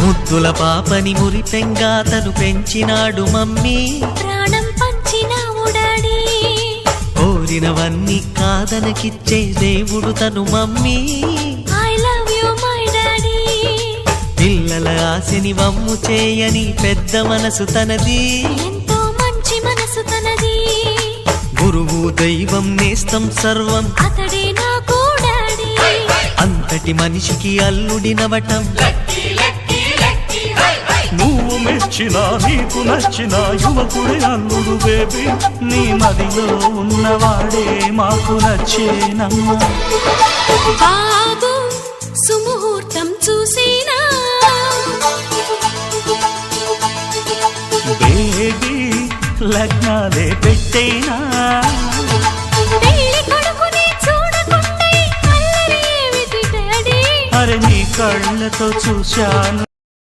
ముద్దుల పాపని మురిపెంగా తను పెంచినాడు మమ్మీ, ప్రాణం పంచినావు డాడీ. కోరినవన్నీ కాదనకిచ్చే దేవుడు తను mummy, I love you my daddy. పిల్లల ఆశని వమ్ము చేయని పెద్ద మనసు తనది, ఎంతో మంచి మనసు తనది. గురువు దైవం నేస్తం సర్వం అతడే నాకు డాడీ. అంతటి మనిషికి అల్లుడినవటం, నువ్వు మెచ్చినా నీకు నచ్చిన యువకుడే అల్లుడు బేబీ, నీ మదిలో ఉన్నవాడే మాకు నచ్చేనమ్మా. బాబు సుముహూర్తం చూసినా, బేబీ లగ్నాలే పెట్టేనా, పెళ్లి కొడుకుని చూడకుండా అల్లరి ఏమిటి డాడీ. అరే నీ కళ్ళతో చూశాను.